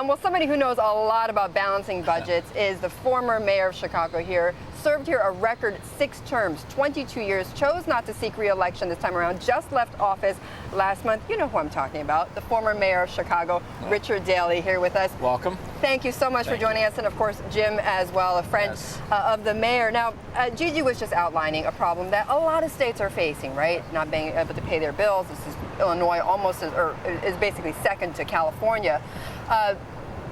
Well, somebody who knows a lot about balancing budgets is the former mayor of Chicago here. Served here a record 6 terms, 22 years, chose not to seek re-election this time around, just left office last month. You know who I'm talking about, the former mayor of Chicago, Richard Daley, here with us. Welcome. Thank you so much for joining us, and of course, Jim as well, a friend of the mayor. Now, Gigi was just outlining a problem that a lot of states are facing, right? Not being able to pay their bills. This is Illinois is basically second to California.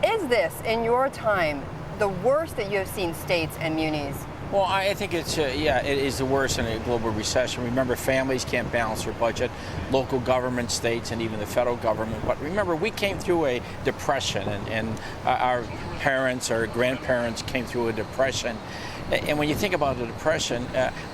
Is this, in your time, the worst that you have seen states and munis? Well, I think it's, yeah, it is the worst in a global recession. Remember, families can't balance their budget, local government, states, and even the federal government. But remember, we came through a depression, and our parents, our grandparents came through a depression. And when you think about the depression,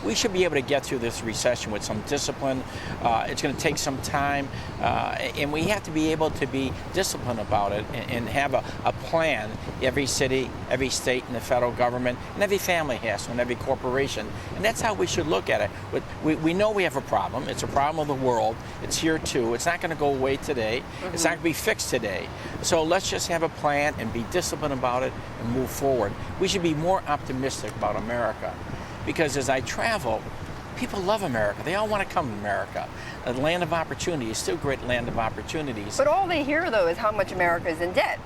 we should be able to get through this recession with some discipline. It's going to take some time, and we have to be able to be disciplined about it and have a plan. Every city, every state, and the federal government, and every family has to, and every corporation. And that's how we should look at it. But we know we have a problem. It's a problem of the world. It's here too. It's not going to go away today. It's not going to be fixed today. So let's just have a plan and be disciplined about it and move forward. We should be more optimistic about America, because as I travel, people love America. They all want to come to America. A land of opportunity is still a great land of opportunities. But all they hear, though, is how much America is in debt.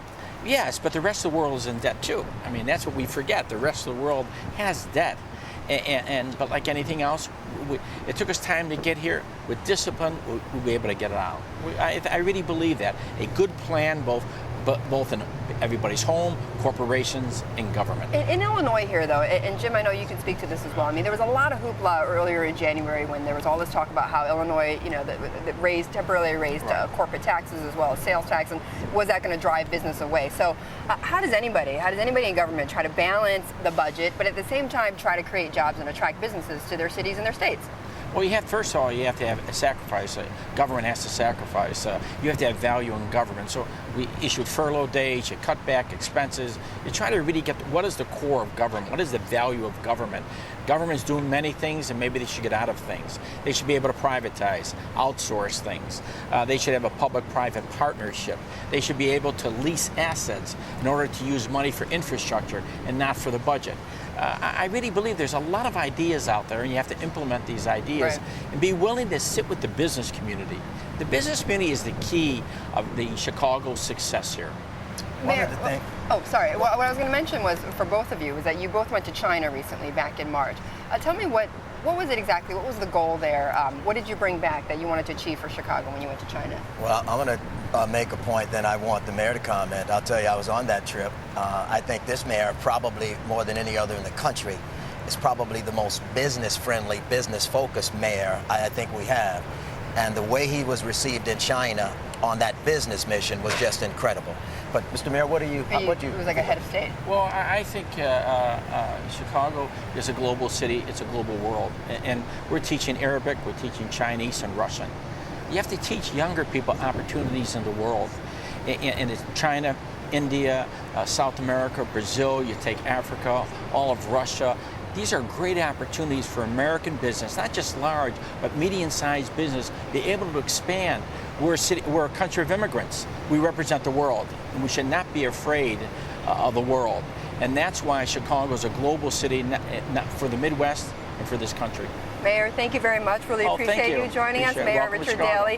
Yes, but the rest of the world is in debt too. I mean, that's what we forget. The rest of the world has debt. But like anything else, it took us time to get here. With discipline, we'll be able to get it out. I really believe that. A good plan, both in everybody's home, corporations, and government. In Illinois here, though, and Jim, I know you can speak to this as well. I mean, there was a lot of hoopla earlier in January when there was all this talk about how Illinois, you know, that temporarily raised corporate taxes as well as sales tax, and was that going to drive business away? So, how does anybody in government try to balance the budget, but at the same time try to create jobs and attract businesses to their cities and their states? Well, first of all, you have to have a sacrifice. Government has to sacrifice. You have to have value in government. So we issued furlough days, you cut back expenses. You try to really get what is the core of government? What is the value of government? Government's doing many things, and maybe they should get out of things. They should be able to privatize, outsource things. They should have a public-private partnership. They should be able to lease assets in order to use money for infrastructure and not for the budget. I really believe there's a lot of ideas out there, and you have to implement these ideas and be willing to sit with the business community. The business community is the key of the Chicago success here. Mayor, oh, sorry. What I was going to mention was, for both of you, was that you both went to China recently, back in March. Tell me what was it exactly? What was the goal there? What did you bring back that you wanted to achieve for Chicago when you went to China? Well, I'm going to make a point, then I want the mayor to comment. I'll tell you, I was on that trip. I think this mayor, probably more than any other in the country, is probably the most business-friendly, business-focused mayor I think we have. And the way he was received in China on that business mission was just incredible. But, Mr. Mayor, what do you... It was like a head of state. Well, I think Chicago is a global city. It's a global world. And we're teaching Arabic, we're teaching Chinese and Russian. You have to teach younger people opportunities in the world. And it's China, India, South America, Brazil, you take Africa, all of Russia. These are great opportunities for American business, not just large, but medium-sized business, be able to expand. We're a country of immigrants. We represent the world, and we should not be afraid of the world. And that's why Chicago is a global city, not for the Midwest and for this country. Mayor, thank you very much. Really appreciate you joining us, Mayor Richard Daley.